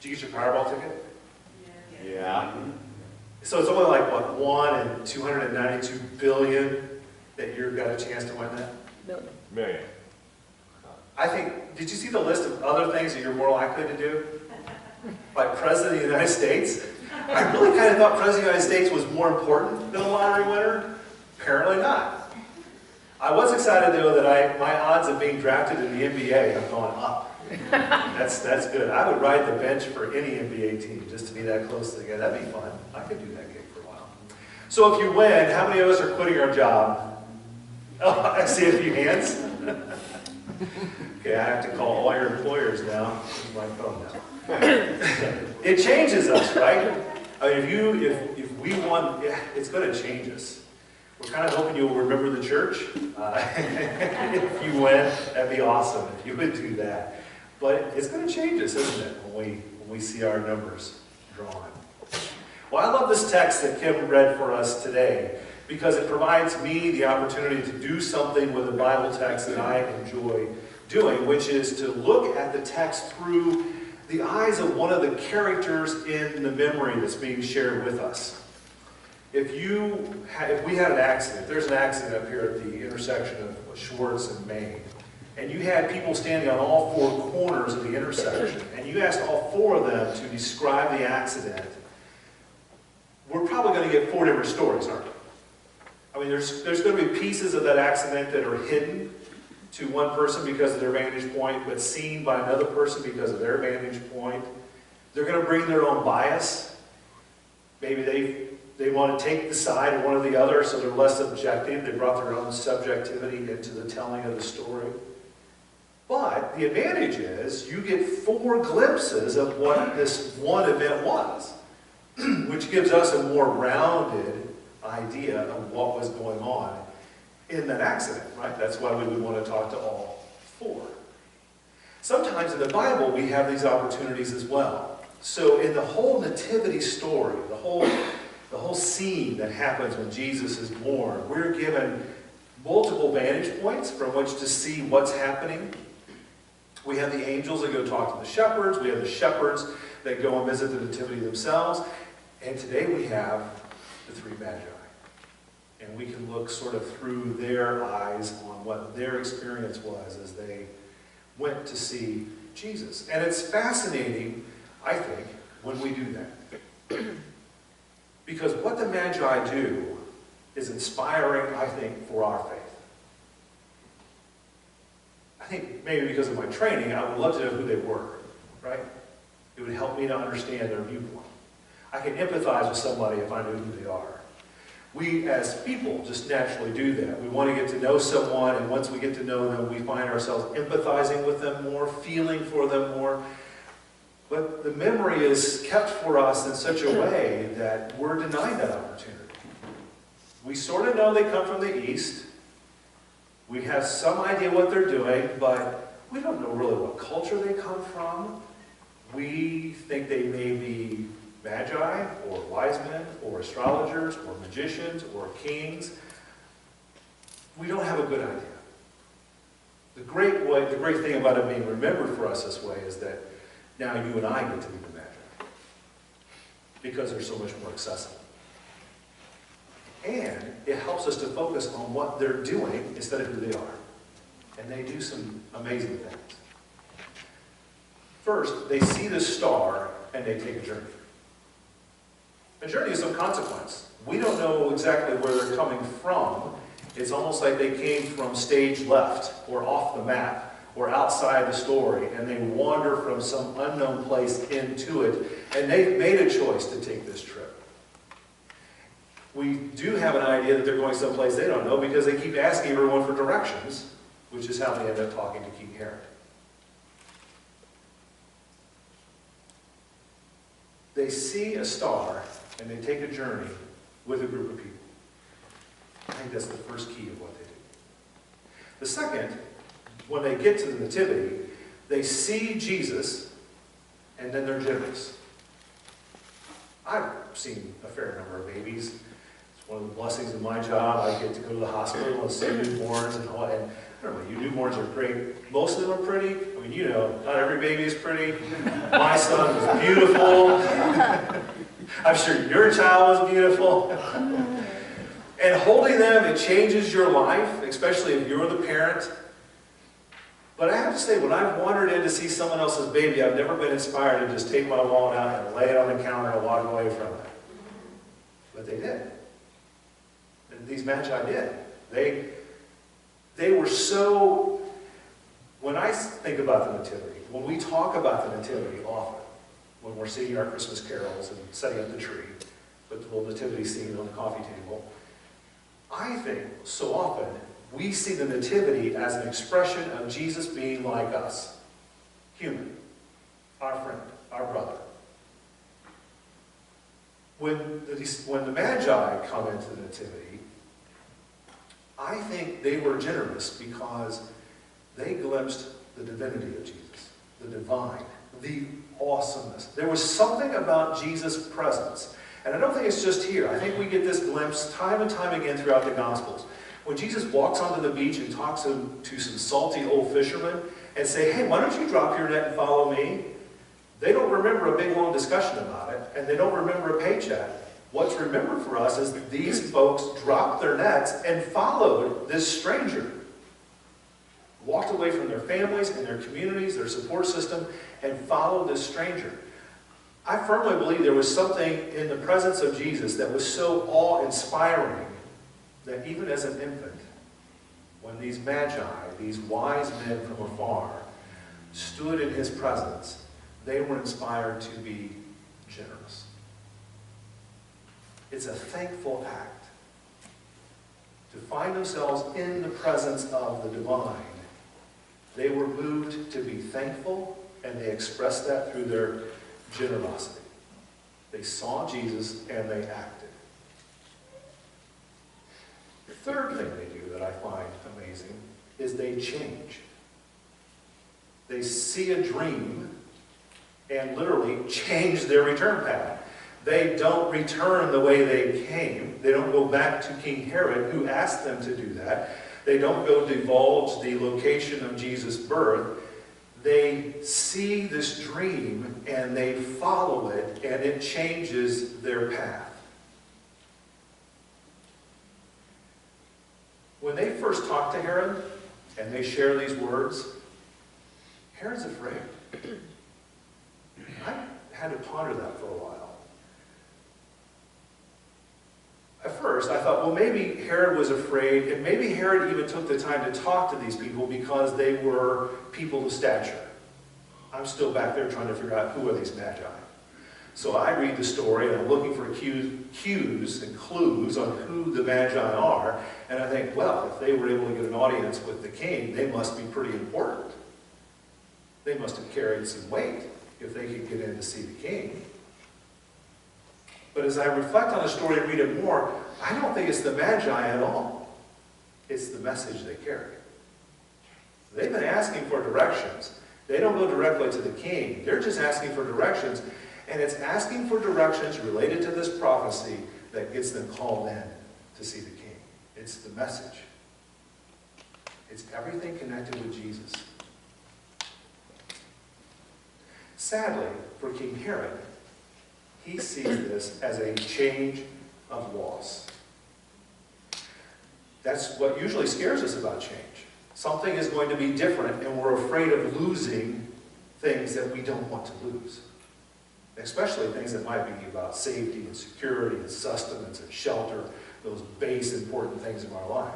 Did you get your Powerball ticket? Yeah. So it's only like, what, 1 in 292 billion that you've got a chance to win that? Million. I think, did you see the list of other things that you're more likely to do? Like President of the United States? I really kind of thought President of the United States was more important than a lottery winner. Apparently not. I was excited though that my odds of being drafted in the NBA have gone up. That's good. I would ride the bench for any NBA team just to be that close to the game. That'd be fun. I could do that gig for a while. So if you win, how many of us are quitting our job? Oh, I see a few hands. Okay, I have to call all your employers now. Here's my phone now. It changes us, right? I mean, if we won, yeah, it's going to change us. We're kind of hoping you'll remember the church. If you win, that'd be awesome if you would do that. But it's going to change us, isn't it, when we see our numbers drawn? Well, I love this text that Kim read for us today because it provides me the opportunity to do something with a Bible text that I enjoy doing, which is to look at the text through the eyes of one of the characters in the memory that's being shared with us. If we had an accident, there's an accident up here at the intersection of Schwartz and Main, and you had people standing on all four corners of the intersection, and you asked all four of them to describe the accident, we're probably going to get four different stories, aren't we? I mean, there's going to be pieces of that accident that are hidden to one person because of their vantage point, but seen by another person because of their vantage point. They're going to bring their own bias. Maybe they want to take the side of one or the other, so they're less objective. They brought their own subjectivity into the telling of the story. But the advantage is you get four glimpses of what this one event was, which gives us a more rounded idea of what was going on in that accident, right? That's why we would want to talk to all four. Sometimes in the Bible we have these opportunities as well. So in the whole nativity story, the whole scene that happens when Jesus is born, we're given multiple vantage points from which to see what's happening. We have the angels that go talk to the shepherds. We have the shepherds that go and visit the nativity themselves. And today we have the three magi. And we can look sort of through their eyes on what their experience was as they went to see Jesus. And it's fascinating, I think, when we do that. Because what the Magi do is inspiring, I think, for our faith. I think maybe because of my training, I would love to know who they were, right? It would help me to understand their viewpoint. I can empathize with somebody if I know who they are. We, as people, just naturally do that. We want to get to know someone, and once we get to know them, we find ourselves empathizing with them more, feeling for them more. But the memory is kept for us in such a way that we're denied that opportunity. We sort of know they come from the east. We have some idea what they're doing, but we don't know really what culture they come from. We think they may be magi, or wise men, or astrologers, or magicians, or kings. We don't have a good idea. The great thing about it being remembered for us this way is that now you and I get to be the magi, because they're so much more accessible. And it helps us to focus on what they're doing instead of who they are. And they do some amazing things. First, they see the star and they take a journey. A journey is some consequence. We don't know exactly where they're coming from. It's almost like they came from stage left or off the map or outside the story, and they wander from some unknown place into it, and they've made a choice to take this trip. We do have an idea that they're going someplace they don't know because they keep asking everyone for directions, which is how they end up talking to King Herod. They see a star and they take a journey with a group of people. I think that's the first key of what they do. The second, when they get to the nativity, they see Jesus and then they're generous. I've seen a fair number of babies. It's one of the blessings of my job. I get to go to the hospital and see newborns and all. And I don't know, you newborns are great. Most of them are pretty. I mean, you know, not every baby is pretty. My son was beautiful. I'm sure your child was beautiful. And holding them, it changes your life, especially if you're the parent. But I have to say, when I've wandered in to see someone else's baby, I've never been inspired to just take my wallet out and lay it on the counter and walk away from it. But they did. And these magi did. They were so... When I think about the Nativity, when we talk about the Nativity often, when we're singing our Christmas carols and setting up the tree, put the little nativity scene on the coffee table, I think so often we see the Nativity as an expression of Jesus being like us, human, our friend, our brother. When the Magi come into the Nativity, I think they were generous because they glimpsed the divinity of Jesus, the divine, the awesomeness. There was something about Jesus' presence. And I don't think it's just here. I think we get this glimpse time and time again throughout the Gospels. When Jesus walks onto the beach and talks to some salty old fishermen and say, hey, why don't you drop your net and follow me? They don't remember a big long discussion about it, and they don't remember a paycheck. What's remembered for us is that these folks dropped their nets and followed this stranger. Walked away from their families and their communities, their support system, and followed this stranger. I firmly believe there was something in the presence of Jesus that was so awe-inspiring that even as an infant, when these magi, these wise men from afar, stood in his presence, they were inspired to be generous. It's a thankful act to find themselves in the presence of the divine. They were moved to be thankful, and they expressed that through their generosity. They saw Jesus and they acted. The third thing they do that I find amazing is they change. They see a dream and literally change their return path. They don't return the way they came. They don't go back to King Herod, who asked them to do that. They don't go divulge the location of Jesus' birth. They see this dream and they follow it, and it changes their path. When they first talk to Herod and they share these words, Herod's afraid. I had to ponder that for a while. At first, I thought, well, maybe Herod was afraid, and maybe Herod even took the time to talk to these people because they were people of stature. I'm still back there trying to figure out who are these magi. So I read the story, and I'm looking for cues and clues on who the magi are, and I think, well, if they were able to get an audience with the king, they must be pretty important. They must have carried some weight if they could get in to see the king. But as I reflect on the story and read it more, I don't think it's the Magi at all. It's the message they carry. They've been asking for directions. They don't go directly to the king. They're just asking for directions. And it's asking for directions related to this prophecy that gets them called in to see the king. It's the message. It's everything connected with Jesus. Sadly, for King Herod, he sees this as a change of loss. That's what usually scares us about change. Something is going to be different, and we're afraid of losing things that we don't want to lose. Especially things that might be about safety and security and sustenance and shelter, those base important things in our life.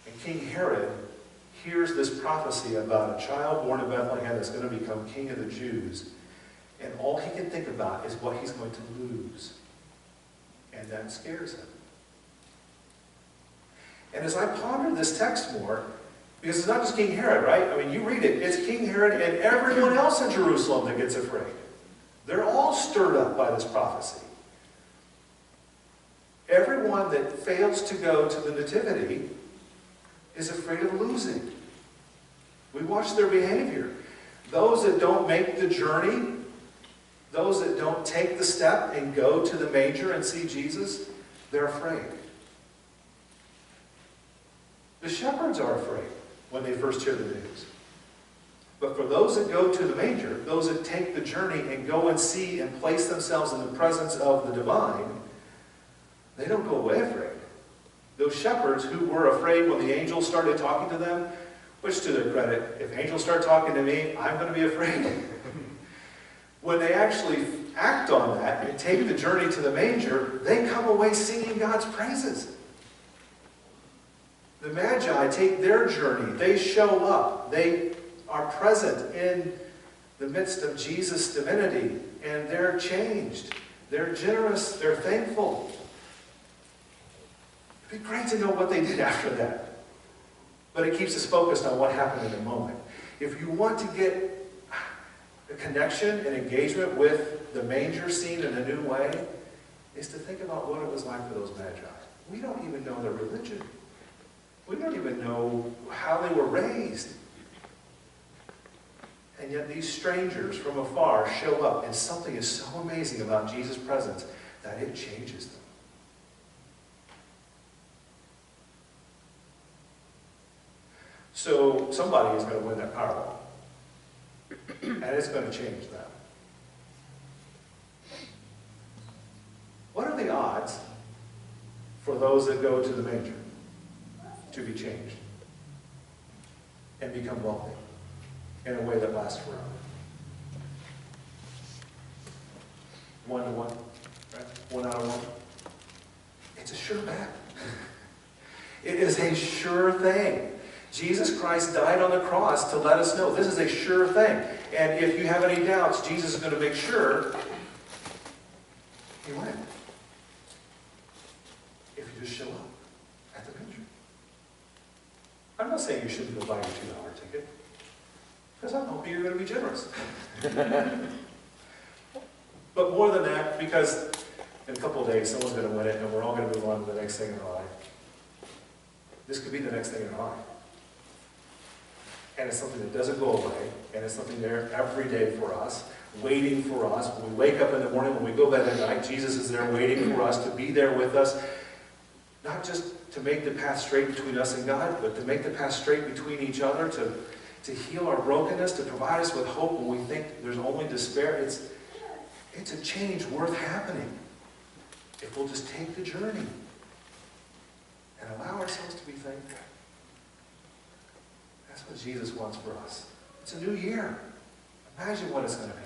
And King Herod hears this prophecy about a child born in Bethlehem that's going to become king of the Jews. And all he can think about is what he's going to lose. And that scares him. And as I ponder this text more, because it's not just King Herod, right? I mean, you read it, it's King Herod and everyone else in Jerusalem that gets afraid. They're all stirred up by this prophecy. Everyone that fails to go to the Nativity is afraid of losing. We watch their behavior. Those that don't make the journey, those that don't take the step and go to the manger and see Jesus, they're afraid. The shepherds are afraid when they first hear the news. But for those that go to the manger, those that take the journey and go and see and place themselves in the presence of the divine, they don't go away afraid. Those shepherds who were afraid when the angels started talking to them, which to their credit, if angels start talking to me, I'm going to be afraid. When they actually act on that and take the journey to the manger, they come away singing God's praises. The Magi take their journey. They show up. They are present in the midst of Jesus' divinity, and they're changed. They're generous. They're thankful. It'd be great to know what they did after that. But it keeps us focused on what happened in the moment. If you want to get a connection and engagement with the manger scene in a new way, is to think about what it was like for those Magi. We don't even know their religion. We don't even know how they were raised. And yet these strangers from afar show up, and something is so amazing about Jesus' presence that it changes them. So somebody is going to win that Powerball. And it's going to change them. What are the odds for those that go to the manger to be changed and become wealthy in a way that lasts forever? 1 to 1, right? 1 out of 1. It's a sure bet. It is a sure thing. Jesus Christ died on the cross to let us know this is a sure thing. And if you have any doubts, Jesus is going to make sure you win. If you just show up at the manger. I'm not saying you shouldn't go buy your $2 ticket, because I'm hoping you're going to be generous. But more than that, because in a couple of days someone's going to win it and we're all going to move on to the next thing in our life. This could be the next thing in our life. And it's something that doesn't go away, and it's something there every day for us, waiting for us. When we wake up in the morning, when we go to bed at night, Jesus is there waiting for us to be there with us, not just to make the path straight between us and God, but to make the path straight between each other, to heal our brokenness, to provide us with hope when we think there's only despair. It's a change worth happening if we'll just take the journey and allow ourselves to be thankful. That's what Jesus wants for us. It's a new year. Imagine what it's going to be.